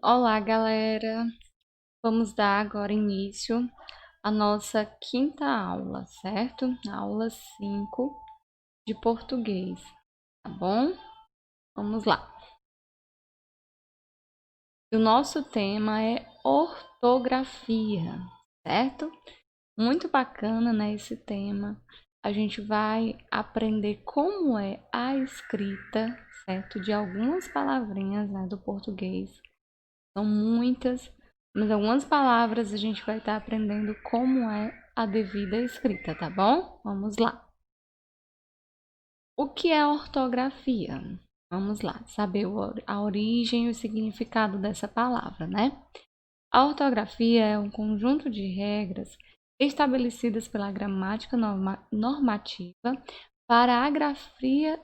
Olá, galera! Vamos dar agora início à nossa quinta aula, certo? Aula 5 de português, tá bom? Vamos lá. O nosso tema é ortografia, certo? Muito bacana, né, esse tema. A gente vai aprender como é a escrita, certo? De algumas palavrinhas, né, do português. São muitas, mas algumas palavras a gente vai estar aprendendo como é a devida escrita, tá bom? Vamos lá. O que é ortografia? Vamos lá, saber a origem e o significado dessa palavra, né? A ortografia é um conjunto de regras estabelecidas pela gramática normativa para a grafia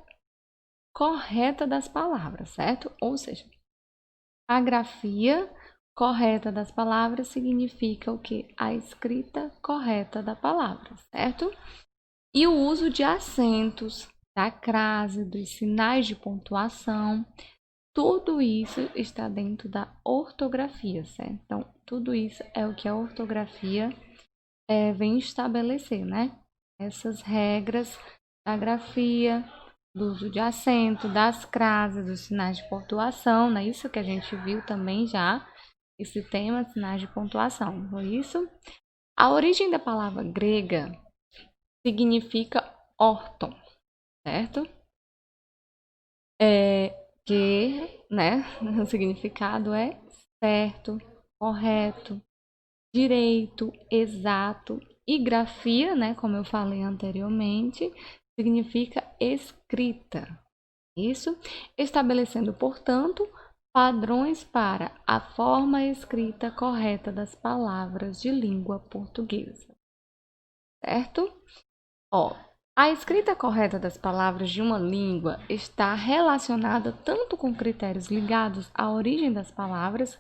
correta das palavras, certo? Ou seja, a grafia correta das palavras significa o quê? A escrita correta da palavra, certo? E o uso de acentos, da crase, dos sinais de pontuação, tudo isso está dentro da ortografia, certo? Então, tudo isso é o que a ortografia vem estabelecer, né? Essas regras da grafia, do uso de acento, das crases, dos sinais de pontuação, não é isso que a gente viu também já, esse tema, sinais de pontuação, foi isso? A origem da palavra grega significa orton, certo? Que, né, o significado é certo, correto, direito, exato, e grafia, né, como eu falei anteriormente, significa escrita. Isso, estabelecendo, portanto, padrões para a forma escrita correta das palavras de língua portuguesa, certo? Ó, a escrita correta das palavras de uma língua está relacionada tanto com critérios ligados à origem das palavras,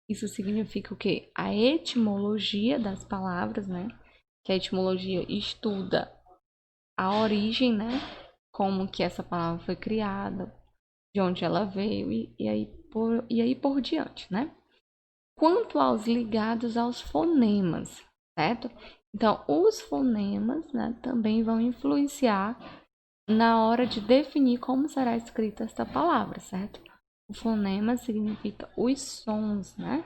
isso significa o quê? A etimologia das palavras, né? Que a etimologia estuda a origem, né? Como que essa palavra foi criada, de onde ela veio e aí por diante, né? Quanto aos ligados aos fonemas, certo? Então, os fonemas, né, também vão influenciar na hora de definir como será escrita esta palavra, certo? O fonema significa os sons, né,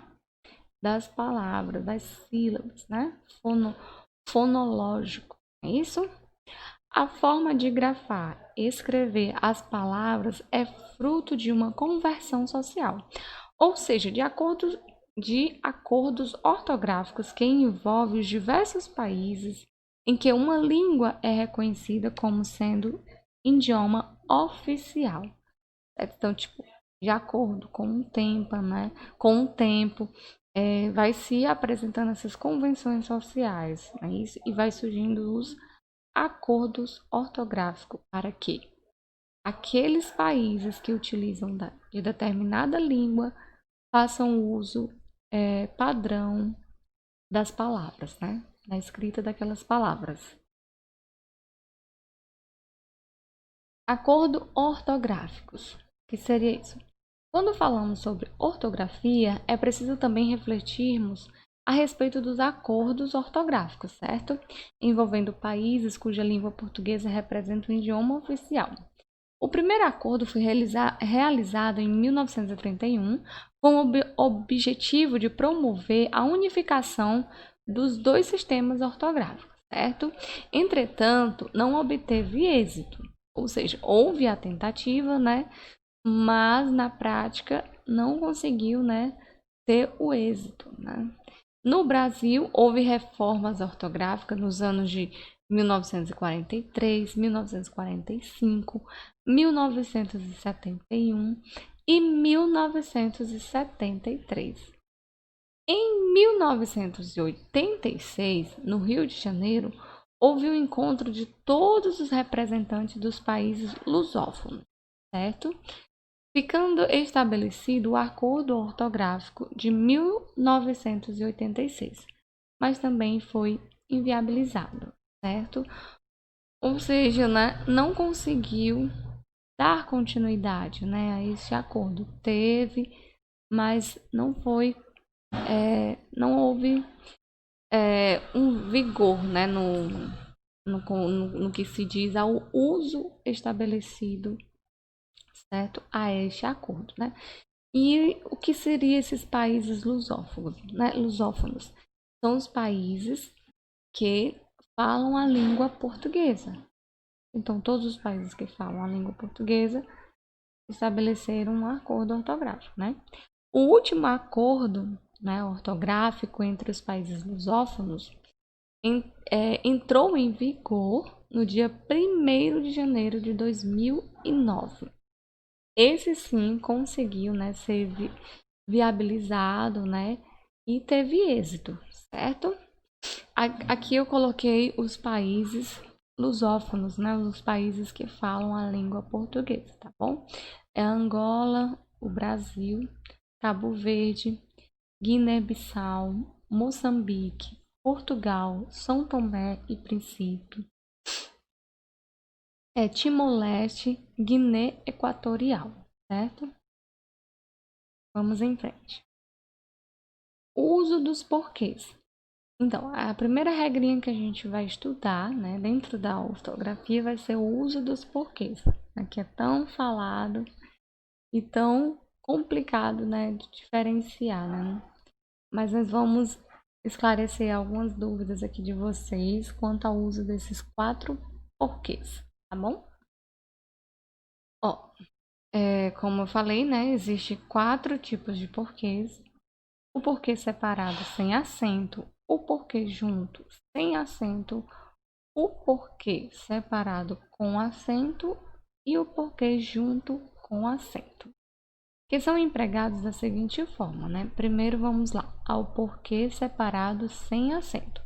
das palavras, das sílabas, né? Fonológico, é isso? A forma de grafar, escrever as palavras é fruto de uma conversão social, ou seja, de acordos ortográficos que envolvem os diversos países em que uma língua é reconhecida como sendo idioma oficial. Então, tipo, de acordo com o tempo, né? Com o tempo, vai se apresentando essas convenções sociais, né? Isso, e vai surgindo os acordos ortográficos para que aqueles países que utilizam de determinada língua façam uso padrão das palavras, né? Da escrita daquelas palavras. Acordo ortográficos. O que seria isso? Quando falamos sobre ortografia, é preciso também refletirmos a respeito dos acordos ortográficos, certo? Envolvendo países cuja língua portuguesa representa o idioma oficial. O primeiro acordo foi realizado em 1931 com o objetivo de promover a unificação dos dois sistemas ortográficos, certo? Entretanto, não obteve êxito, ou seja, houve a tentativa, né? Mas na prática não conseguiu, né, ter o êxito, né? No Brasil, houve reformas ortográficas nos anos de 1943, 1945, 1971 e 1973. Em 1986, no Rio de Janeiro, houve um encontro de todos os representantes dos países lusófonos, certo? Ficando estabelecido o Acordo Ortográfico de 1986, mas também foi inviabilizado, certo? Ou seja, né, não conseguiu dar continuidade, né, a esse acordo. Teve mas não foi, não houve um vigor, né, no que se diz ao uso estabelecido, certo, a este acordo, né? E o que seriam esses países lusófonos, né? Lusófonos são os países que falam a língua portuguesa. Então, todos os países que falam a língua portuguesa estabeleceram um acordo ortográfico, né? O último acordo, né, ortográfico entre os países lusófonos entrou em vigor no dia 1º de janeiro de 2009. Esse sim conseguiu, né, ser viabilizado, né, e teve êxito, certo? Aqui eu coloquei os países lusófonos, né, os países que falam a língua portuguesa, tá bom? É Angola, o Brasil, Cabo Verde, Guiné-Bissau, Moçambique, Portugal, São Tomé e Príncipe, Timor-Leste, Guiné Equatorial, certo? Vamos em frente. O uso dos porquês. Então, a primeira regrinha que a gente vai estudar, né, dentro da ortografia, vai ser o uso dos porquês, né, que é tão falado e tão complicado, né, de diferenciar, né? Mas nós vamos esclarecer algumas dúvidas aqui de vocês quanto ao uso desses 4 porquês, tá bom? Ó, como eu falei, né, existe 4 tipos de porquês. O porquê separado sem acento, o porquê junto sem acento, o porquê separado com acento e o porquê junto com acento, que são empregados da seguinte forma, né? Primeiro vamos lá, ao porquê separado sem acento.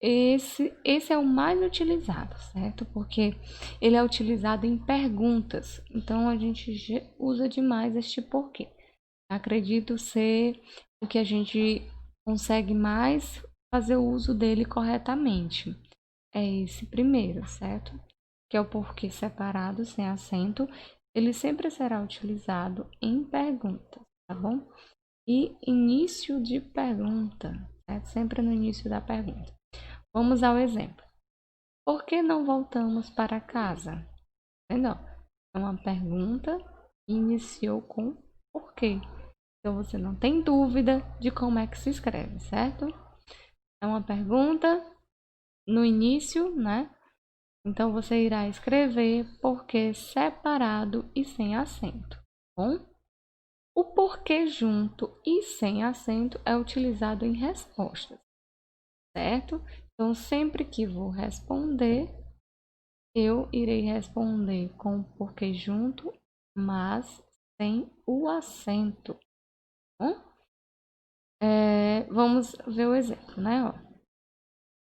Esse é o mais utilizado, certo? Porque ele é utilizado em perguntas, então a gente usa demais este porquê. Acredito ser o que a gente consegue mais fazer o uso dele corretamente. É esse primeiro, certo? Que é o porquê separado, sem acento. Ele sempre será utilizado em perguntas, tá bom? E início de pergunta, certo? Sempre no início da pergunta. Vamos ao exemplo. Por que não voltamos para casa? Entendeu? É uma pergunta e iniciou com porquê. Então você não tem dúvida de como é que se escreve, certo? É uma pergunta no início, né? Então você irá escrever porquê separado e sem acento, tá bom? O porquê junto e sem acento é utilizado em respostas, certo? Então sempre que vou responder, eu irei responder com o porquê junto, mas sem o acento, tá bom? Vamos ver o exemplo, né? Ó.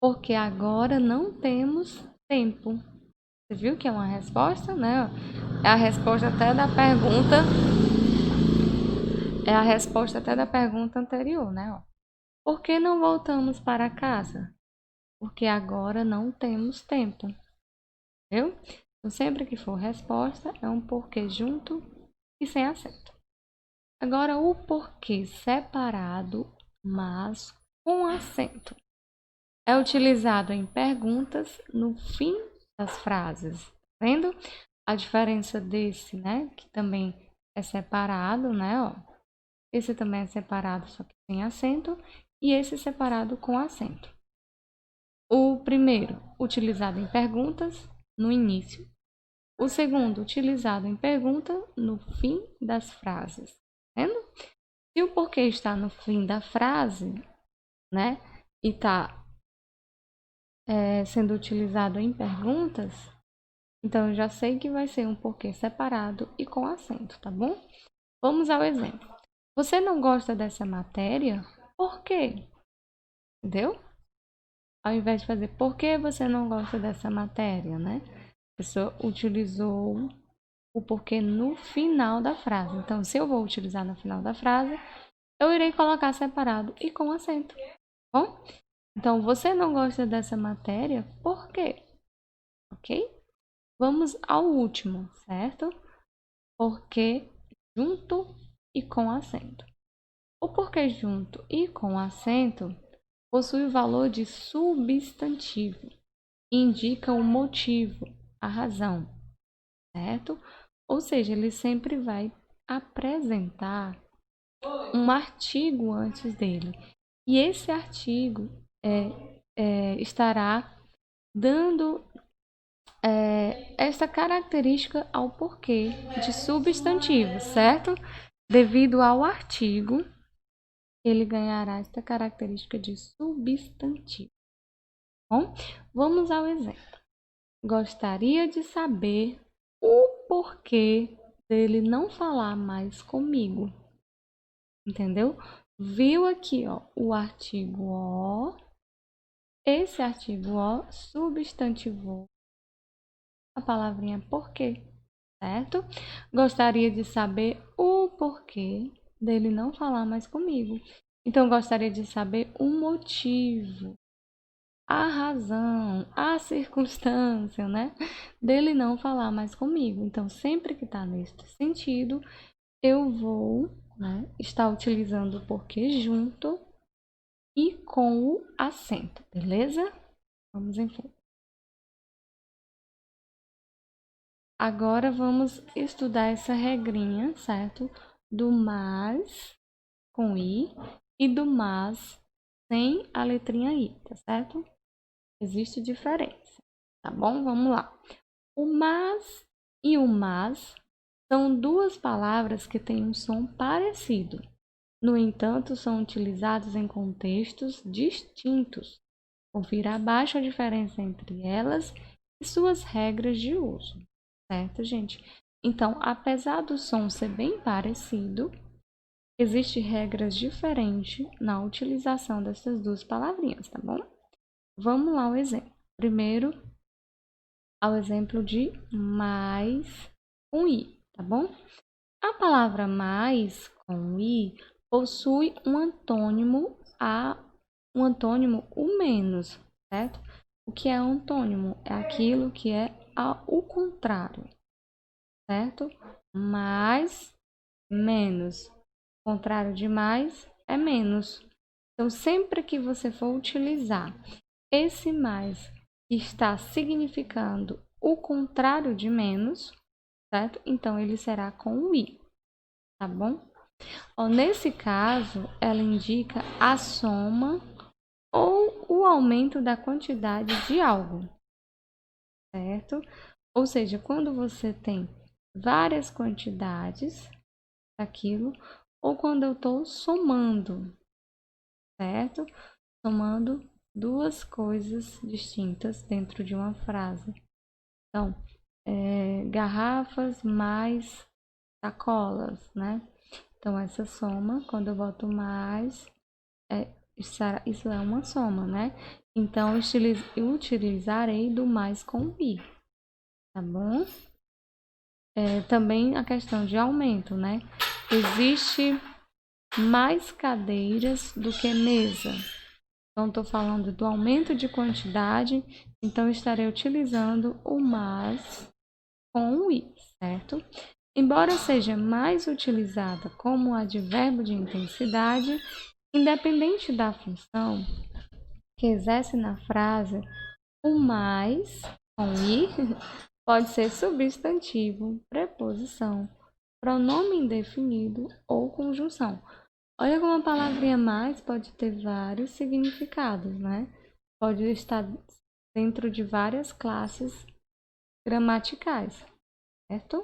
Porque agora não temos tempo. Você viu que é uma resposta, né? É a resposta até da pergunta. É a resposta até da pergunta anterior, né? Ó. Por que não voltamos para casa? Porque agora não temos tempo. Viu? Então, sempre que for resposta, é um porquê junto e sem acento. Agora, o porquê separado, mas com acento. É utilizado em perguntas no fim das frases. Tá vendo a diferença desse, né? Que também é separado, né? Ó. Esse também é separado, só que sem acento. E esse separado com acento. O primeiro, utilizado em perguntas, no início. O segundo, utilizado em pergunta, no fim das frases. Tá vendo? Se o porquê está no fim da frase, né? E está sendo utilizado em perguntas, então eu já sei que vai ser um porquê separado e com acento, tá bom? Vamos ao exemplo. Você não gosta dessa matéria? Por quê? Entendeu? Ao invés de fazer por que você não gosta dessa matéria, né? A pessoa utilizou o porquê no final da frase. Então, se eu vou utilizar no final da frase, eu irei colocar separado e com acento, tá bom? Então, você não gosta dessa matéria? Por quê? Ok? Vamos ao último, certo? Porque junto e com acento. O porquê junto e com acento possui o valor de substantivo e indica o motivo, a razão, certo? Ou seja, ele sempre vai apresentar um artigo antes dele. E esse artigo estará dando esta característica ao porquê de substantivo, certo? Devido ao artigo, ele ganhará esta característica de substantivo. Bom, vamos ao exemplo. Gostaria de saber o porquê dele não falar mais comigo. Entendeu? Viu aqui, ó, o artigo o. Esse artigo o substantivou a palavrinha porquê, certo? Gostaria de saber o porquê dele não falar mais comigo. Então, gostaria de saber o motivo, a razão, a circunstância, né? Dele não falar mais comigo. Então, sempre que está neste sentido, eu vou, né, estar utilizando o porquê junto e com o acento, beleza? Vamos em frente. Agora vamos estudar essa regrinha, certo? Do mas com i e do mas sem a letrinha i, tá certo? Existe diferença, tá bom? Vamos lá. O mas e o mas são duas palavras que têm um som parecido. No entanto, são utilizados em contextos distintos. Confira abaixo a diferença entre elas e suas regras de uso. Certo, gente? Então, apesar do som ser bem parecido, existem regras diferentes na utilização dessas duas palavrinhas, tá bom? Vamos lá ao exemplo. Primeiro, ao exemplo de mais com i, tá bom? A palavra mais com i possui um antônimo o menos, certo? O que é antônimo? É aquilo que é o contrário, certo? Mais, menos. O contrário de mais é menos. Então, sempre que você for utilizar esse mais que está significando o contrário de menos, certo? Então, ele será com o i, tá bom? Ó, nesse caso, ela indica a soma ou o aumento da quantidade de algo, certo? Ou seja, quando você tem várias quantidades daquilo, ou quando eu estou somando, certo? Somando duas coisas distintas dentro de uma frase. Então, garrafas mais sacolas, né? Então, essa soma, quando eu boto mais, isso é uma soma, né? Então, eu utilizarei do mais com i, tá bom? Também a questão de aumento, né? Existe mais cadeiras do que mesa. Então, estou falando do aumento de quantidade, então estarei utilizando o mais com o i, certo? Embora seja mais utilizada como advérbio de intensidade, independente da função que exerce na frase, o mais com i pode ser substantivo, preposição, pronome indefinido ou conjunção. Olha como a palavrinha mais pode ter vários significados, né? Pode estar dentro de várias classes gramaticais, certo?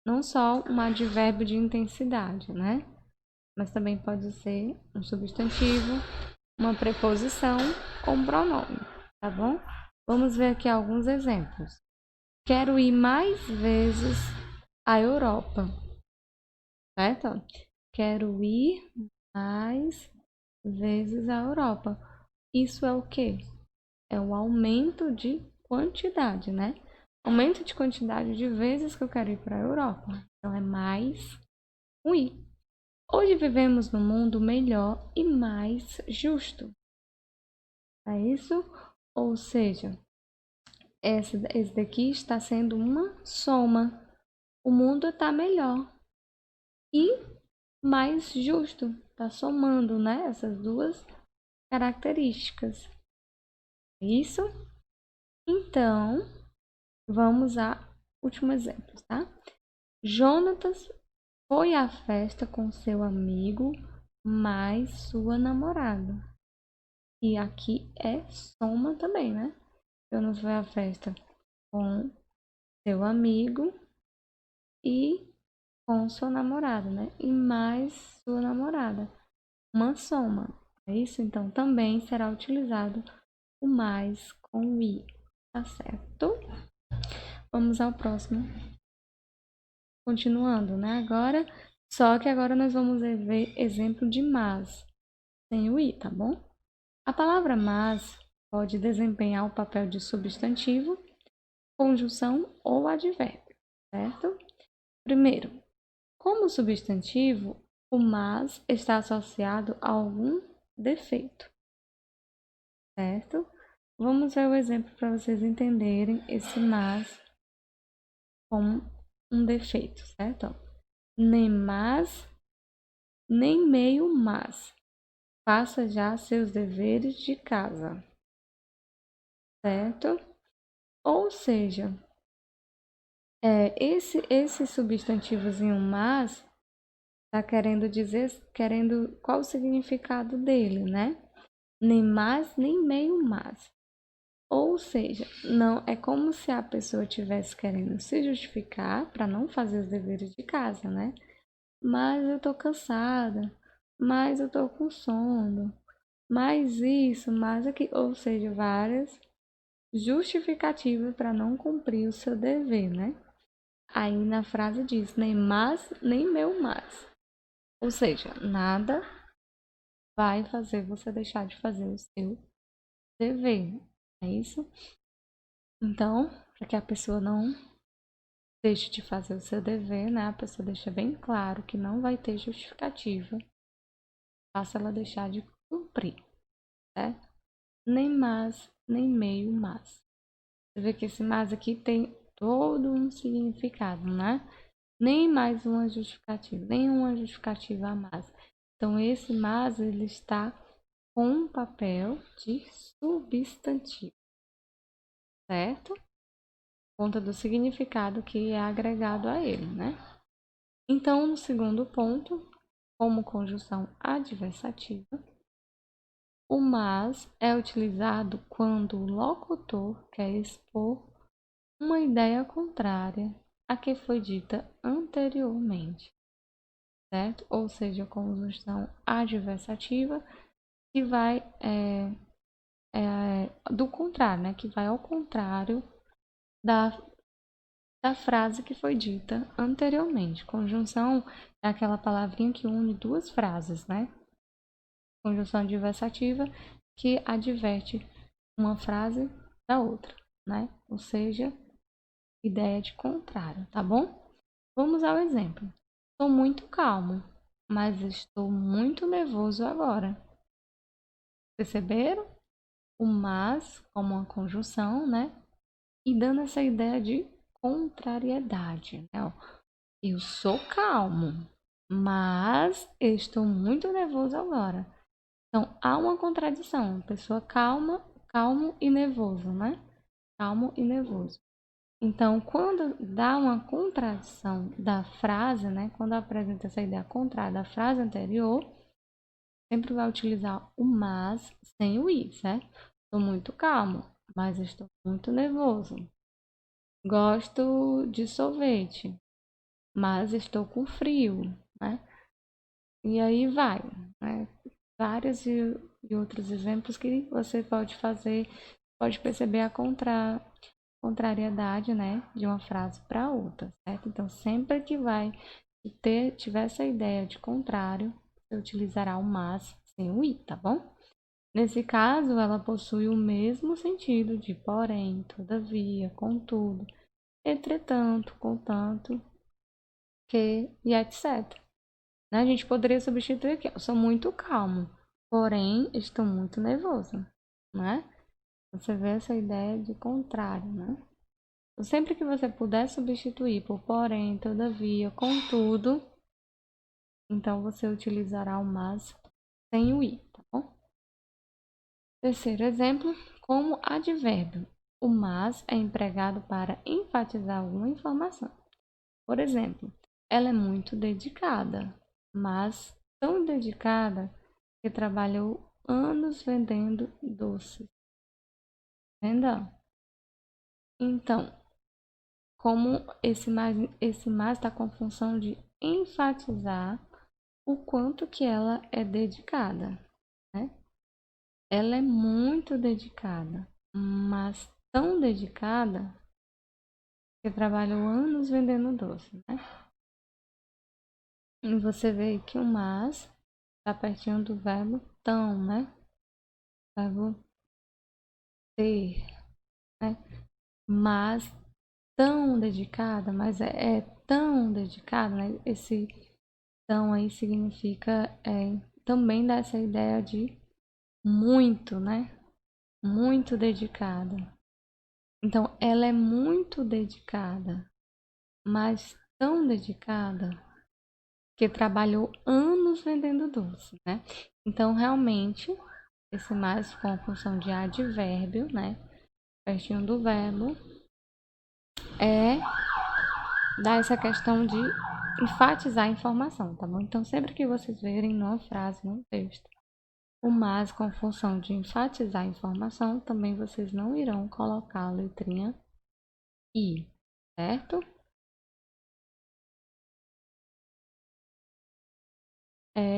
Não só um advérbio de intensidade, né? Mas também pode ser um substantivo, uma preposição ou um pronome, tá bom? Vamos ver aqui alguns exemplos. Quero ir mais vezes à Europa, certo? Quero ir mais vezes à Europa. Isso é o quê? É o aumento de quantidade, né? Aumento de quantidade de vezes que eu quero ir para a Europa. Então, é mais um i. Hoje vivemos num mundo melhor e mais justo. É isso? Ou seja, esse daqui está sendo uma soma. O mundo está melhor. E mais justo. Tá somando, né, essas duas características. Isso? Então, vamos a último exemplo, tá? Jonatas foi à festa com seu amigo, mais sua namorada. E aqui é soma também, né? Jonas foi à festa com seu amigo e com sua namorada, né? E mais sua namorada. Uma soma. É isso? Então, também será utilizado o mais com o i. Tá certo? Vamos ao próximo. Continuando, né? Agora, só que agora nós vamos ver exemplo de mas, sem o i, tá bom? A palavra mas pode desempenhar o papel de substantivo, conjunção ou advérbio, certo? Primeiro, como substantivo, o mas está associado a algum defeito, certo? Vamos ver o exemplo para vocês entenderem esse mas como um defeito, certo? Nem mais, nem meio mas. Faça já seus deveres de casa, certo? Ou seja, esse substantivozinho mas está querendo dizer, qual o significado dele, né? Nem mais, nem meio mas. Ou seja, não é como se a pessoa estivesse querendo se justificar para não fazer os deveres de casa, né? Mas eu tô cansada, mas eu tô com sono, mais isso, mais aquilo, ou seja, várias justificativas para não cumprir o seu dever, né? Aí na frase diz, nem mas, nem meu mas. Ou seja, nada vai fazer você deixar de fazer o seu dever. É isso? Então, para que a pessoa não deixe de fazer o seu dever, né? A pessoa deixa bem claro que não vai ter justificativa. Faça ela deixar de cumprir, certo? Nem mas, nem meio mas. Você vê que esse mas aqui tem todo um significado, né? Nem mais uma justificativa, nenhuma justificativa a mais. Então, esse mas, ele está com um papel de substantivo, certo? Por conta do significado que é agregado a ele, né? Então, no segundo ponto, como conjunção adversativa, o mas é utilizado quando o locutor quer expor uma ideia contrária à que foi dita anteriormente, certo? Ou seja, a conjunção adversativa que vai do contrário, né? Que vai ao contrário da, da frase que foi dita anteriormente. Conjunção é aquela palavrinha que une duas frases, né? Conjunção adversativa que adverte uma frase da outra, né? Ou seja, ideia de contrário, tá bom? Vamos ao exemplo. Estou muito calmo, mas estou muito nervoso agora. Perceberam? O mas como uma conjunção, né? E dando essa ideia de contrariedade, né? Eu sou calmo, mas estou muito nervoso agora. Então, há uma contradição. Pessoa calma, calmo e nervoso, né? Calmo e nervoso. Então, quando dá uma contradição da frase, né? Quando apresenta essa ideia contrária da frase anterior, sempre vai utilizar o mas sem o i, certo? Estou muito calmo, mas estou muito nervoso. Gosto de sorvete, mas estou com frio, né? E aí vai, né? Vários e outros exemplos que você pode fazer, pode perceber a contrariedade, né, de uma frase para outra, certo? Então, sempre que tiver essa ideia de contrário, você utilizará o mas sem o i, tá bom? Nesse caso, ela possui o mesmo sentido de porém, todavia, contudo, entretanto, contanto, que e etc. Né? A gente poderia substituir aqui, eu sou muito calmo, porém estou muito nervoso, né? Você vê essa ideia de contrário, né? Então, sempre que você puder substituir por porém, todavia, contudo, Então, você utilizará o mas sem o i, tá bom? Terceiro exemplo, como advérbio. O mas é empregado para enfatizar alguma informação. Por exemplo, ela é muito dedicada, mas tão dedicada que trabalhou anos vendendo doces. Entendeu? Então, como esse mais está com a função de enfatizar o quanto que ela é dedicada, né? Ela é muito dedicada, mas tão dedicada que trabalhou anos vendendo doce, né? E você vê que o mas está pertinho do verbo tão, né? Verbo ter, né? Mas tão dedicada, mas é tão dedicada, né? Esse tão aí significa também dá essa ideia de muito, né? Muito dedicada. Então, ela é muito dedicada, mas tão dedicada que trabalhou anos vendendo doce, né? Então, realmente, esse mais com a função de advérbio, né? Pertinho do verbo, é dar essa questão de enfatizar a informação, tá bom? Então, sempre que vocês verem numa frase, num texto, o mas com a função de enfatizar a informação, também vocês não irão colocar a letrinha i, certo?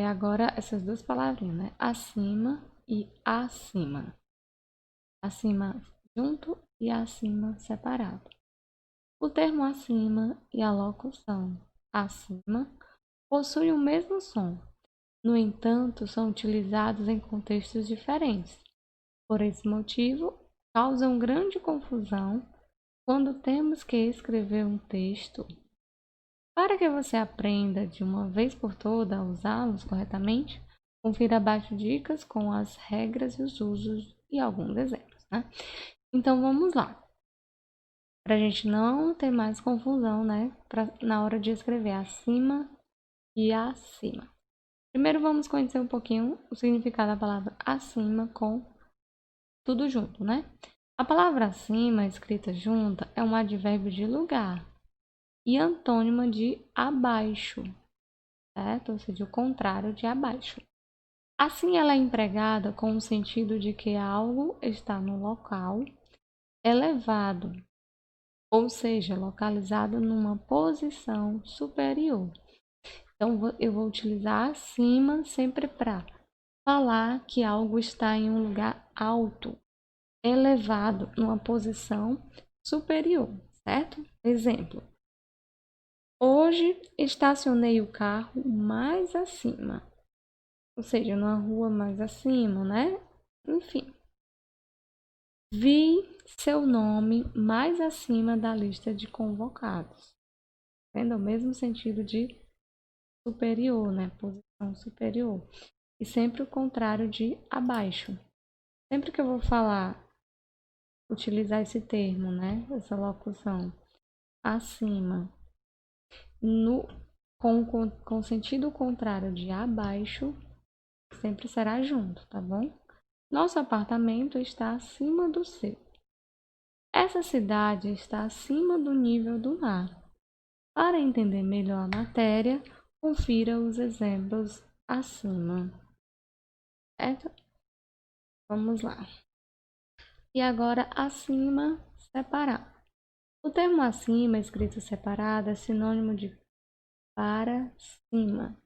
Agora, essas duas palavrinhas, né? Acima e acima. Acima junto e acima separado. O termo acima e a locução acima possuem o mesmo som. No entanto, são utilizados em contextos diferentes. Por esse motivo, causam grande confusão quando temos que escrever um texto. Para que você aprenda de uma vez por todas a usá-los corretamente, confira abaixo dicas com as regras e os usos e alguns exemplos, né? Então vamos lá. Para a gente não ter mais confusão, né? Na hora de escrever acima e acima. Primeiro vamos conhecer um pouquinho o significado da palavra acima com tudo junto, né? A palavra acima, escrita junta, é um advérbio de lugar e antônimo de abaixo, certo? Ou seja, o contrário de abaixo. Assim, ela é empregada com o sentido de que algo está no local elevado, ou seja, localizado numa posição superior. Então, eu vou utilizar acima sempre para falar que algo está em um lugar alto, elevado, numa posição superior, certo? Exemplo: hoje estacionei o carro mais acima, ou seja, numa rua mais acima, né? Enfim, vi seu nome mais acima da lista de convocados. Vendo o mesmo sentido de superior, né? Posição superior. E sempre o contrário de abaixo. Sempre que eu vou falar, utilizar esse termo, né? Essa locução acima, com sentido contrário de abaixo, sempre será junto, tá bom? Nosso apartamento está acima do seu. Essa cidade está acima do nível do mar. Para entender melhor a matéria, confira os exemplos acima. Certo? Vamos lá. E agora, acima, separado. O termo acima, escrito separado, é sinônimo de para cima,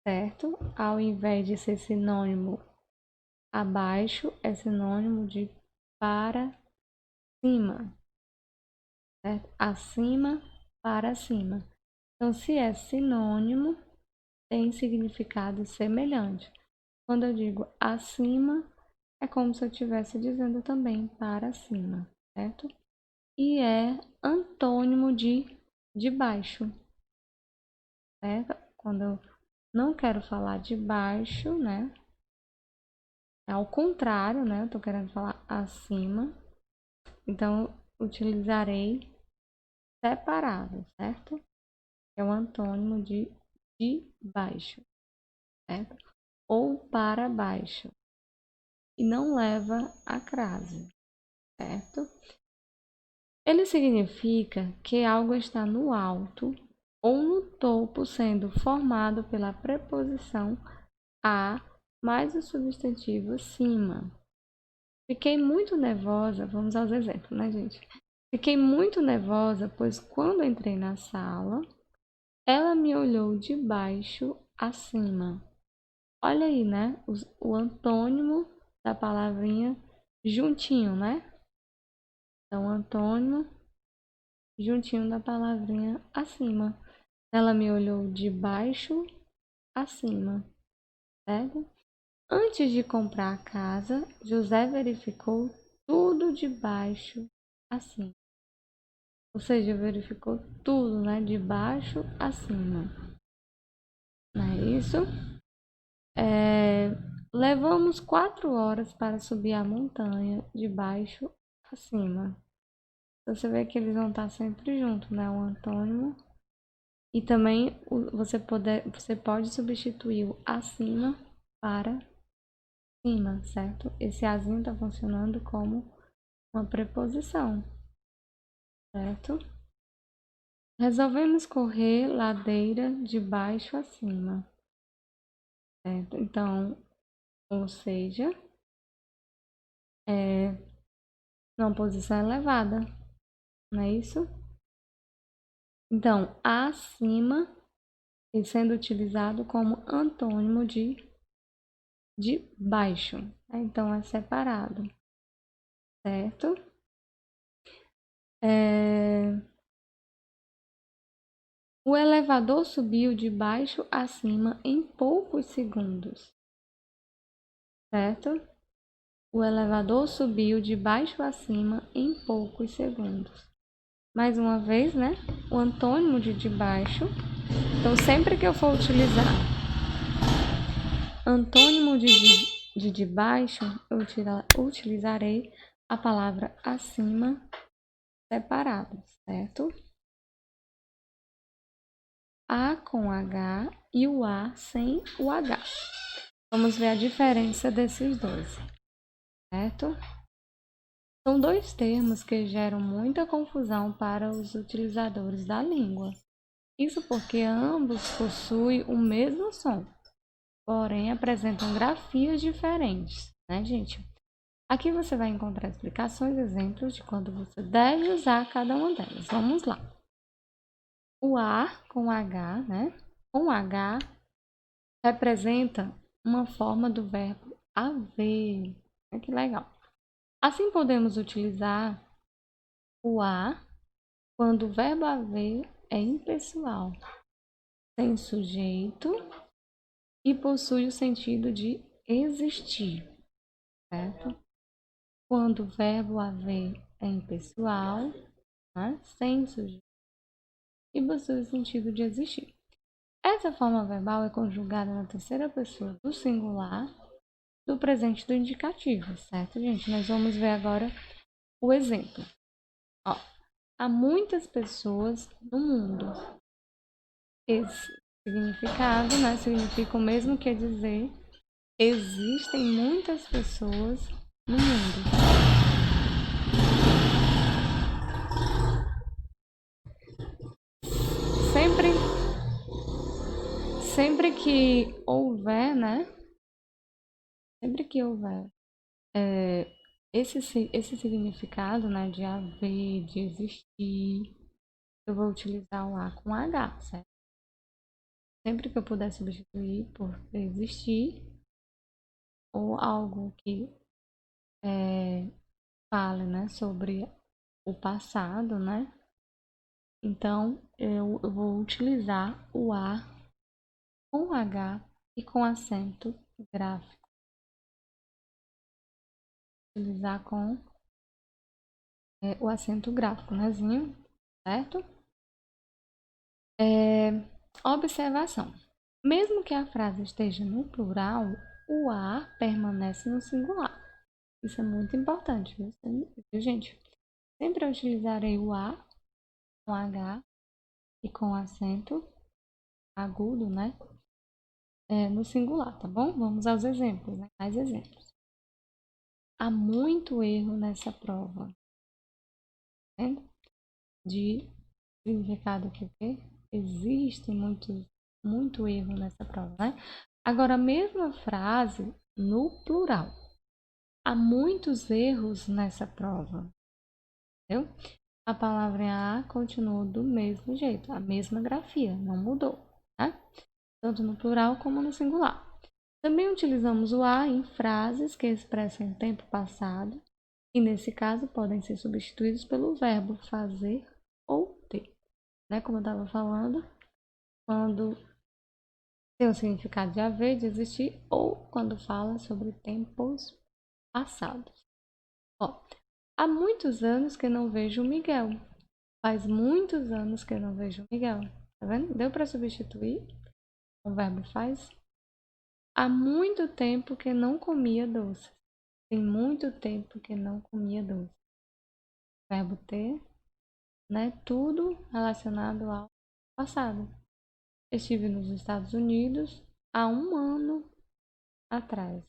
certo? Ao invés de ser sinônimo abaixo, é sinônimo de para cima, certo? Acima, para cima. Então, se é sinônimo, tem significado semelhante. Quando eu digo acima, é como se eu estivesse dizendo também para cima, certo? E é antônimo de baixo, certo? Quando eu não quero falar de baixo, né? É ao contrário, né? Eu tô querendo falar acima. Então, utilizarei separado, certo? É o antônimo de de baixo, certo? Ou para baixo. E não leva a crase, certo? Ele significa que algo está no alto ou no topo, sendo formado pela preposição a mais o substantivo cima. Fiquei muito nervosa, vamos aos exemplos, né, gente? Fiquei muito nervosa, pois quando entrei na sala, ela me olhou de baixo a cima. Olha aí, né? O antônimo da palavrinha juntinho, né? Então, antônimo juntinho da palavrinha acima. Ela me olhou de baixo a cima, certo? Antes de comprar a casa, José verificou tudo de baixo a cima. Ou seja, verificou tudo, né? De baixo a cima. Não é isso? Levamos 4 horas para subir a montanha de baixo a cima. Você vê que eles vão estar sempre juntos, né? O antônimo. E também você pode substituir o acima para cima, certo? Esse azinho está funcionando como uma preposição, certo? Resolvemos correr ladeira de baixo a cima, certo? Então, ou seja, numa posição elevada, não é isso? Então, acima e sendo utilizado como antônimo de baixo, né? Então é separado, certo? O elevador subiu de baixo a cima em poucos segundos, certo? O elevador subiu de baixo a cima em poucos segundos. Mais uma vez, né? O antônimo de baixo. Então, sempre que eu for utilizar antônimo de baixo, eu utilizarei a palavra acima separado, certo? A com H e o A sem o H. Vamos ver a diferença desses dois, certo? São dois termos que geram muita confusão para os utilizadores da língua. Isso porque ambos possuem o mesmo som, porém apresentam grafias diferentes, né, gente? Aqui você vai encontrar explicações, exemplos de quando você deve usar cada uma delas. Vamos lá. O A com H, né? Com H representa uma forma do verbo haver. Olha que legal. Assim podemos utilizar o A quando o verbo haver é impessoal, sem sujeito e possui o sentido de existir, certo? Quando o verbo haver é impessoal, né? Sem sujeito e possui o sentido de existir. Essa forma verbal é conjugada na terceira pessoa do singular do presente do indicativo, certo, gente? Nós vamos ver agora o exemplo. Ó, há muitas pessoas no mundo. Esse significado, né, significa o mesmo que dizer existem muitas pessoas no mundo. Sempre que houver, né? Sempre que houver esse significado, né, de haver, de existir, eu vou utilizar o A com H, certo? Sempre que eu puder substituir por existir ou algo que fale, né, sobre o passado, né? Então, eu vou utilizar o A com H e com acento gráfico. Utilizar com o acento gráfico, né, Zinho? Certo? Observação. Mesmo que a frase esteja no plural, o A permanece no singular. Isso é muito importante, viu, gente? Sempre eu utilizarei o A com H e com acento agudo, né? No singular, tá bom? Vamos aos exemplos, né? Mais exemplos. Há muito erro nessa prova, tá vendo? De significado que o quê? Existe muito erro nessa prova, né? Agora, a mesma frase no plural. Há muitos erros nessa prova, entendeu? A palavra A continuou do mesmo jeito, a mesma grafia, não mudou, tá? Tanto no plural como no singular. Também utilizamos o a em frases que expressam tempo passado e, nesse caso, podem ser substituídos pelo verbo fazer ou ter, né? Como eu estava falando, quando tem o significado de haver, de existir, ou quando fala sobre tempos passados. Ó, há muitos anos que não vejo o Miguel. Faz muitos anos que eu não vejo o Miguel. Tá vendo? Deu para substituir o verbo faz? Há muito tempo que não comia doce. Tem muito tempo que não comia doce. Verbo ter, né? Tudo relacionado ao passado. Estive nos Estados Unidos há um ano atrás.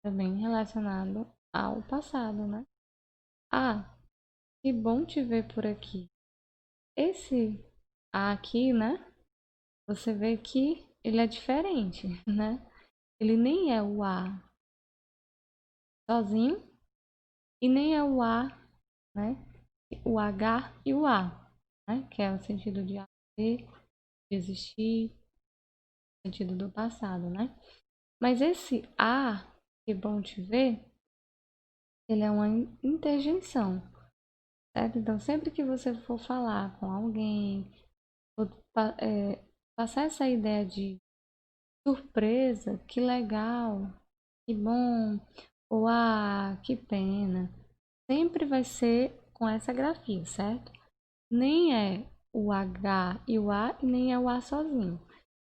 Também relacionado ao passado, né? Ah, que bom te ver por aqui. Esse aqui, né? Você vê que ele é diferente, né? Ele nem é o A sozinho e nem é o A, né? O H e o A, né? Que é o sentido de haver, de existir, sentido do passado, né? Mas esse A, que bom te ver, ele é uma interjeição, certo? Então, sempre que você for falar com alguém, ou, passar essa ideia de surpresa, que legal, que bom, ou ah, que pena, sempre vai ser com essa grafia, certo? Nem é o H e o A e nem é o A sozinho.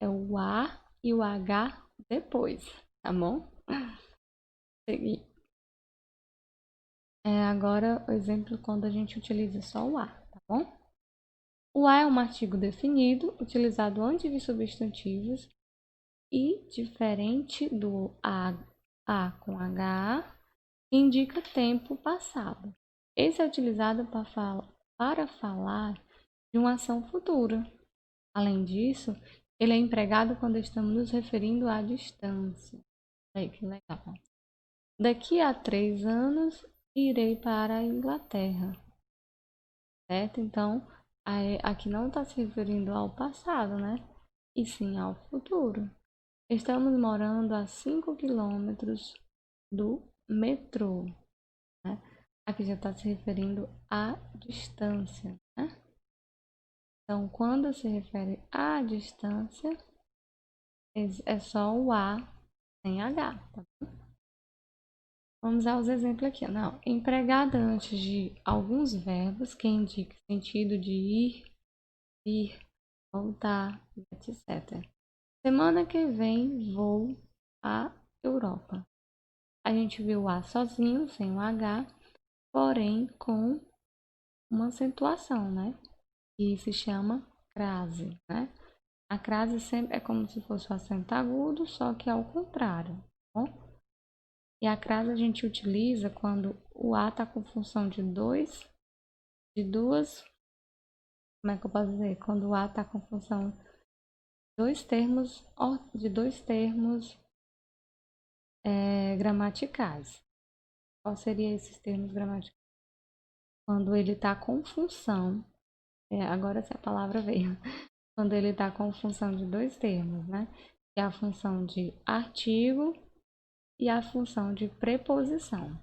É o A e o H depois, tá bom? Seguir. Agora o exemplo quando a gente utiliza só o A, tá bom? O A é um artigo definido, utilizado antes de substantivos e diferente do A com H, que indica tempo passado. Esse é utilizado para falar de uma ação futura. Além disso, ele é empregado quando estamos nos referindo à distância. Aí, que legal. Daqui a 3 anos, irei para a Inglaterra. Certo? Então, aqui não está se referindo ao passado, né? E sim ao futuro. Estamos morando a 5 quilômetros do metrô, né? Aqui já está se referindo à distância, né? Então, quando se refere à distância, é só o A sem H, tá? Vamos aos exemplos aqui. Não, empregada antes de alguns verbos que indicam sentido de ir, voltar, etc. Semana que vem vou à Europa. A gente viu o A sozinho, sem o H, porém com uma acentuação, né? Que se chama crase, né? A crase sempre é como se fosse o acento agudo, só que ao contrário, tá bom? E a crase a gente utiliza quando o A está com função de duas, como é que eu posso dizer? Quando o A está com função de dois termos gramaticais. Qual seria esses termos gramaticais? Quando ele está com função, agora essa palavra veio, quando ele está com função de dois termos, né? Que é a função de artigo e a função de preposição.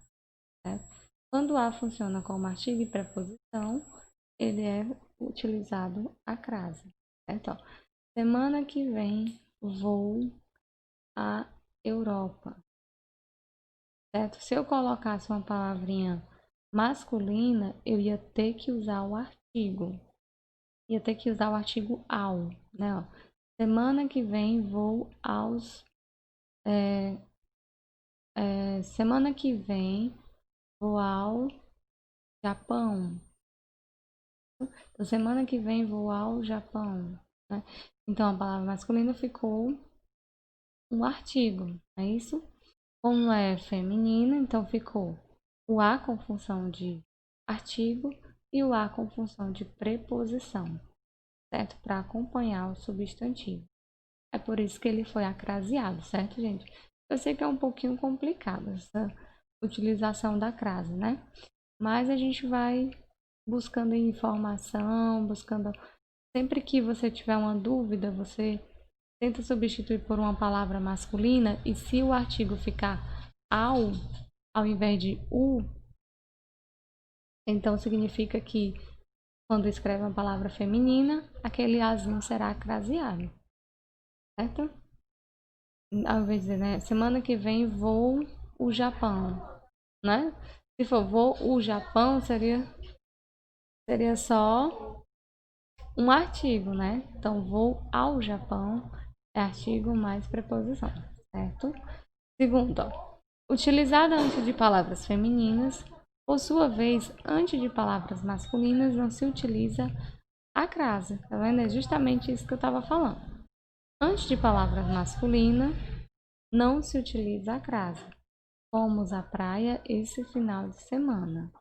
Certo? Quando A funciona como artigo e preposição, ele é utilizado a crase. Certo? Ó, semana que vem vou à Europa. Certo? Se eu colocasse uma palavrinha masculina, eu ia ter que usar o artigo. Ia ter que usar o artigo ao, né? Ó, semana que vem vou aos. Semana que vem vou ao Japão. Então, semana que vem vou ao Japão. Né? Então, a palavra masculina ficou um artigo, é isso? Como é feminina, então ficou o a com função de artigo e o a com função de preposição, certo? Para acompanhar o substantivo. É por isso que ele foi acraseado, certo, gente? Eu sei que é um pouquinho complicado essa utilização da crase, né? Mas a gente vai buscando informação, buscando. Sempre que você tiver uma dúvida, você tenta substituir por uma palavra masculina e se o artigo ficar ao invés de então significa que quando escreve uma palavra feminina, aquele azinho será craseado, certo? Ao invés de dizer, né, semana que vem vou o Japão, né? Se for vou o Japão, seria só um artigo, né? Então, vou ao Japão é artigo mais preposição, certo? Segundo, ó, utilizada antes de palavras femininas, por sua vez, antes de palavras masculinas, não se utiliza a crase, tá vendo? É justamente isso que eu estava falando. Antes de palavras masculinas, não se utiliza a crase. Fomos à praia esse final de semana,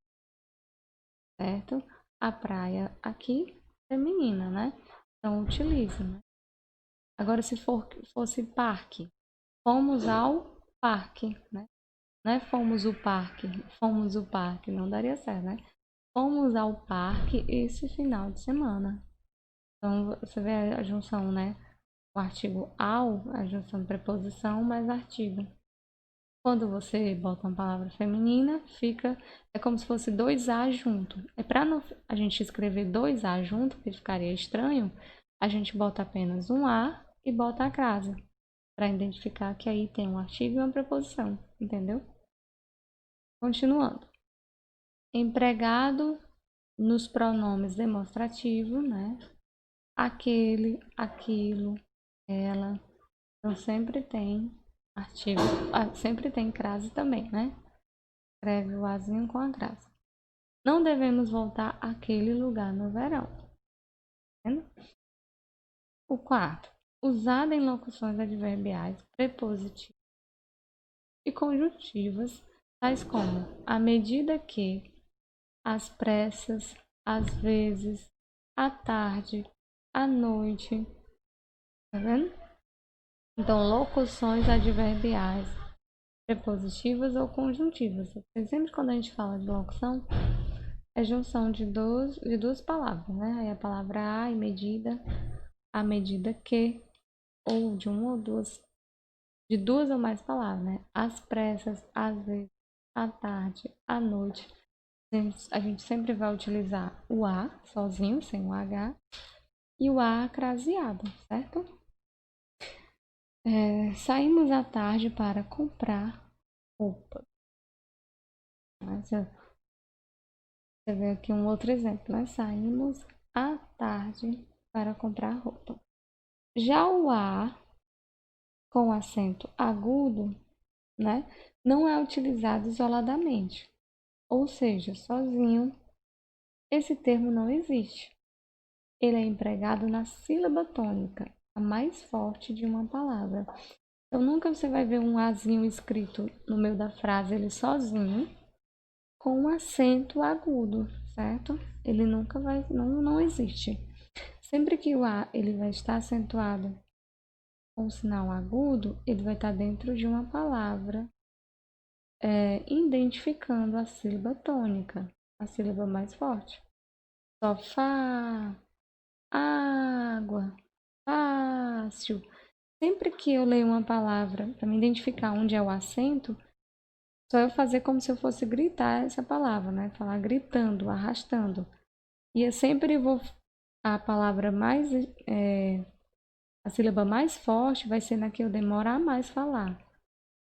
certo? A praia aqui, feminina, né? Então, utiliza, né? Agora, se fosse parque, fomos ao parque, né? Não é fomos o parque, não daria certo, né? Fomos ao parque esse final de semana. Então, você vê a junção, né? O artigo ao, a junção de preposição mais artigo. Quando você bota uma palavra feminina, é como se fosse dois A junto. É para a gente escrever dois A junto, que ficaria estranho, a gente bota apenas um A e bota a crase, para identificar que aí tem um artigo e uma preposição, entendeu? Continuando. Empregado nos pronomes demonstrativos, né? Aquele, aquilo, ela. Então sempre tem artigo, sempre tem crase também, né? Escreve o azinho com a crase. Não devemos voltar àquele lugar no verão. Tá vendo? O quarto, usado em locuções adverbiais, prepositivas e conjuntivas, tais como à medida que, às pressas, às vezes, à tarde, à noite. Tá vendo? Então, locuções adverbiais, prepositivas ou conjuntivas. Porque sempre quando a gente fala de locução, é junção de duas palavras, né? Aí a palavra a medida que, ou de uma ou duas, de duas ou mais palavras, né? Às pressas, às vezes, à tarde, à noite. A gente sempre vai utilizar o A sozinho, sem o H, e o A craseado, certo? Saímos à tarde para comprar roupa. Você vê aqui um outro exemplo, né? Saímos à tarde para comprar roupa. Já o A com acento agudo, né? Não é utilizado isoladamente, ou seja, sozinho. Esse termo não existe. Ele é empregado na sílaba tônica, a mais forte de uma palavra. Então, nunca você vai ver um azinho escrito no meio da frase, ele sozinho, com um acento agudo, certo? Ele nunca vai, não existe. Sempre que o A ele vai estar acentuado com um sinal agudo, ele vai estar dentro de uma palavra, identificando a sílaba tônica, a sílaba mais forte. Sofá, água, fácil. Sempre que eu leio uma palavra para me identificar onde é o acento, só eu fazer como se eu fosse gritar essa palavra, né? Falar gritando, arrastando. E eu sempre vou. A palavra mais. A sílaba mais forte vai ser na que eu demorar mais falar.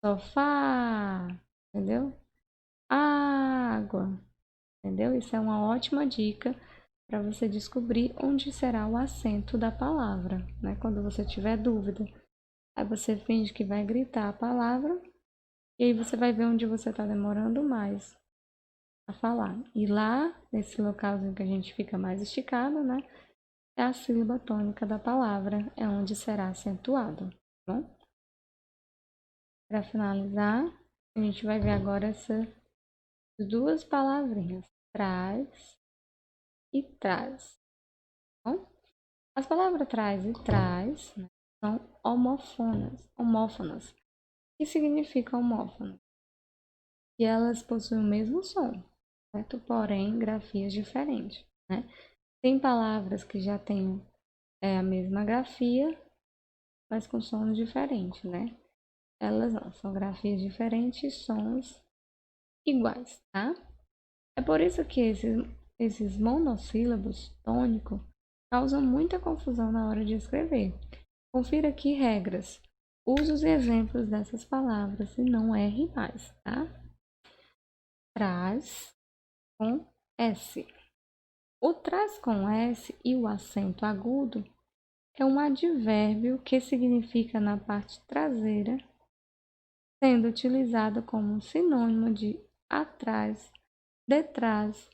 Sofá, entendeu? Água, entendeu? Isso é uma ótima dica para você descobrir onde será o acento da palavra, né? Quando você tiver dúvida. Aí você finge que vai gritar a palavra e aí você vai ver onde você está demorando mais a falar. E lá, nesse localzinho que a gente fica mais esticado, né? é a sílaba tônica da palavra, é onde será acentuado, tá bom? Para finalizar, a gente vai ver agora essas duas palavrinhas, traz e traz, tá bom? As palavras traz e traz, né, são homófonas. O que significa homófono? Que elas possuem o mesmo som, certo? Porém, grafias diferentes, né? Tem palavras que já têm a mesma grafia, mas com sons diferentes, né? Elas não, são grafias diferentes e sons iguais, tá? É por isso que esses monossílabos tônicos causam muita confusão na hora de escrever. Confira aqui regras. Use os exemplos dessas palavras e não erre mais, tá? Traz com S. O traz com S e o acento agudo é um advérbio que significa na parte traseira, sendo utilizado como um sinônimo de atrás, detrás,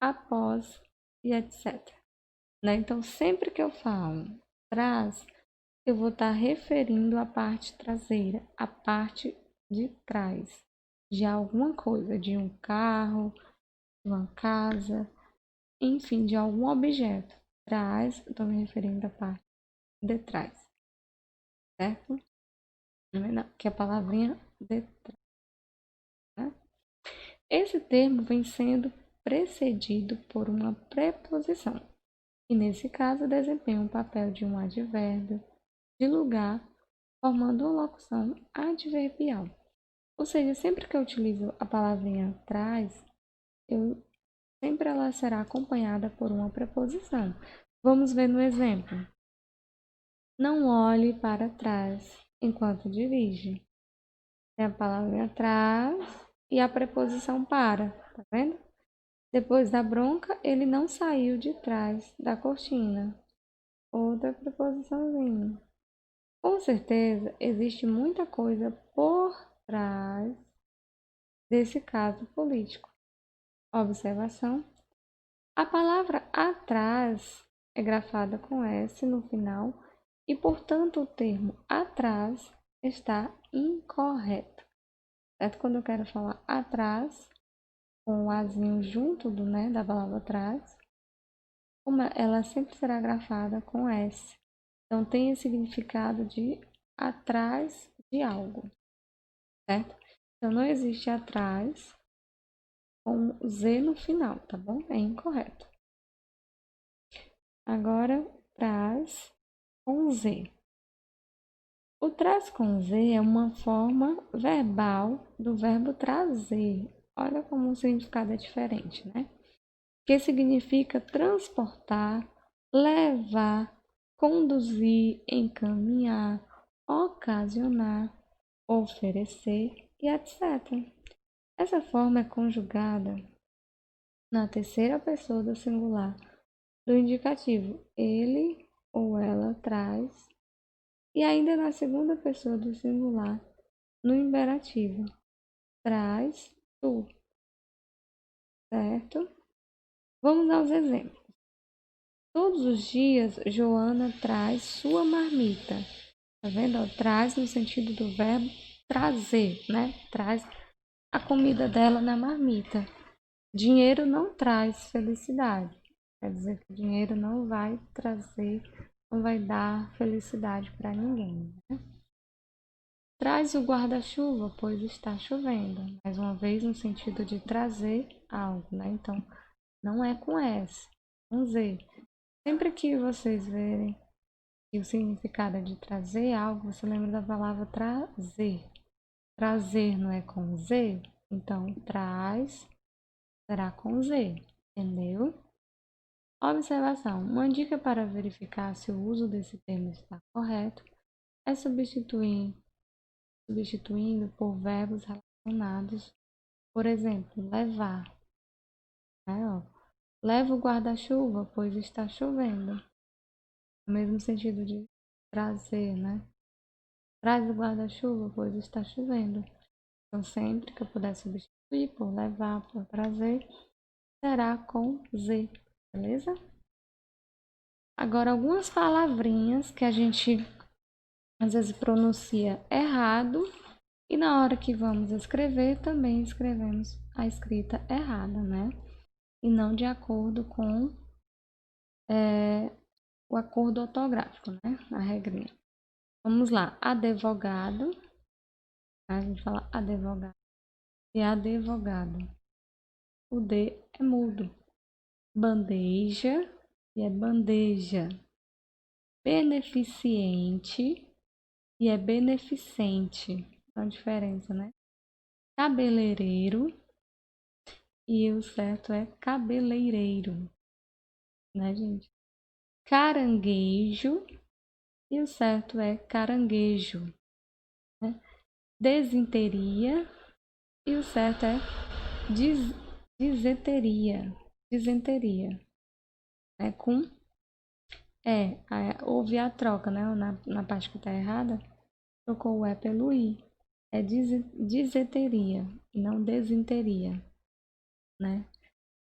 após e etc. Né? Então, sempre que eu falo trás, eu vou estar referindo à parte traseira, a parte de trás de alguma coisa, de um carro, de uma casa, enfim, de algum objeto. Trás, estou me referindo à parte de trás, certo? Não, que é a palavrinha de trás. Né? Esse termo vem sendo precedido por uma preposição, e nesse caso desempenha o papel de um advérbio de lugar, formando uma locução adverbial. Ou seja, sempre que eu utilizo a palavrinha traz, sempre ela será acompanhada por uma preposição. Vamos ver no exemplo. Não olhe para trás enquanto dirige. Tem a palavrinha atrás e a preposição para, tá vendo? Depois da bronca, ele não saiu de trás da cortina. Outra preposiçãozinha. Com certeza, existe muita coisa por trás desse caso político. Observação: a palavra atrás é grafada com S no final e, portanto, o termo atrás está incorreto. Certo? Quando eu quero falar atrás, com o azinho junto da palavra atrás, ela sempre será grafada com S. Então, tem o significado de atrás de algo, certo? Então, não existe atrás com Z no final, tá bom? É incorreto. Agora, traz com Z. O traz com Z é uma forma verbal do verbo trazer. Olha como o significado é diferente, né? Que significa transportar, levar, conduzir, encaminhar, ocasionar, oferecer e etc. Essa forma é conjugada na terceira pessoa do singular do indicativo ele ou ela traz e ainda na segunda pessoa do singular no imperativo traz tu, certo? Vamos aos exemplos. Todos os dias Joana traz sua marmita. Tá vendo? Traz no sentido do verbo trazer, né? Traz a comida dela na marmita. Dinheiro não traz felicidade. Quer dizer que o dinheiro não vai trazer, não vai dar felicidade para ninguém. Né? Traz o guarda-chuva, pois está chovendo. Mais uma vez, no sentido de trazer algo, né? Então, não é com S, com Z. Sempre que vocês verem que o significado é de trazer algo, você lembra da palavra trazer. Trazer não é com Z, então traz será com Z, entendeu? Observação: uma dica para verificar se o uso desse termo está correto é substituindo por verbos relacionados, por exemplo, levar. Né? Ó, leva o guarda-chuva, pois está chovendo. No mesmo sentido de trazer, né? Traz o guarda-chuva, pois está chovendo. Então, sempre que eu puder substituir por levar, por trazer, será com Z, beleza? Agora, algumas palavrinhas que a gente às vezes pronuncia errado e na hora que vamos escrever também escrevemos a escrita errada, né? E não de acordo com o acordo ortográfico, né? A regrinha. Vamos lá, advogado. A gente fala advogado e advogado. O D é mudo. Bandeja e é bandeja. Beneficiente e é beneficente. É uma diferença, né? Cabeleireiro e o certo é cabeleireiro, né, gente? Caranguejo e o certo é caranguejo, né? Desinteria e o certo é dis disenteria. Disenteria. É com houve a troca, né? Na parte que tá errada, trocou o E pelo I. É disenteria, não desinteria, né?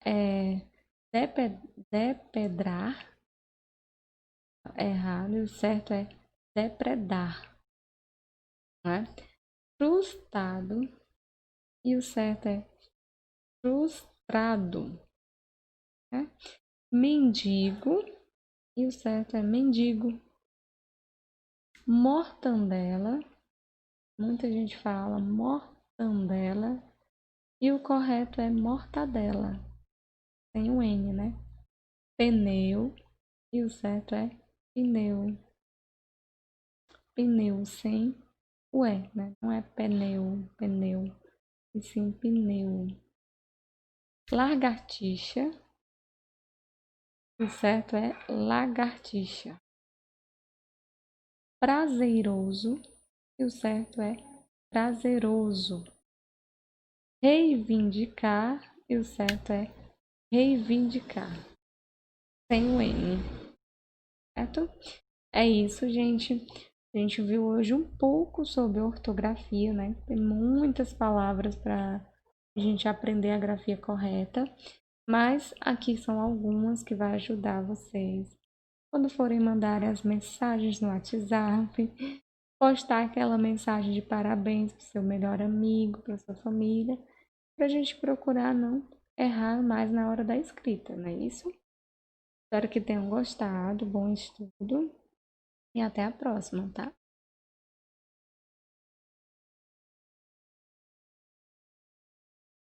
É depedrar, é errado, e o certo é depredar, né? Frustrado, e o certo é frustrado, né? Mendigo, e o certo é mendigo. Mortandela, muita gente fala mortandela, e o correto é mortadela, tem o N, né? Pneu, e o certo é pneu. Pneu sem o E, né? Não é pneu, e sim pneu. Lagartixa, o certo é lagartixa. Prazeroso, e o certo é prazeroso. Reivindicar, e o certo é reivindicar. Sem o N, certo? É isso, gente. A gente viu hoje um pouco sobre ortografia, né? Tem muitas palavras para a gente aprender a grafia correta, mas aqui são algumas que vai ajudar vocês quando forem mandar as mensagens no WhatsApp, postar aquela mensagem de parabéns para o seu melhor amigo, para sua família, para a gente procurar não errar mais na hora da escrita, não é isso? Espero que tenham gostado, bom estudo e até a próxima, tá?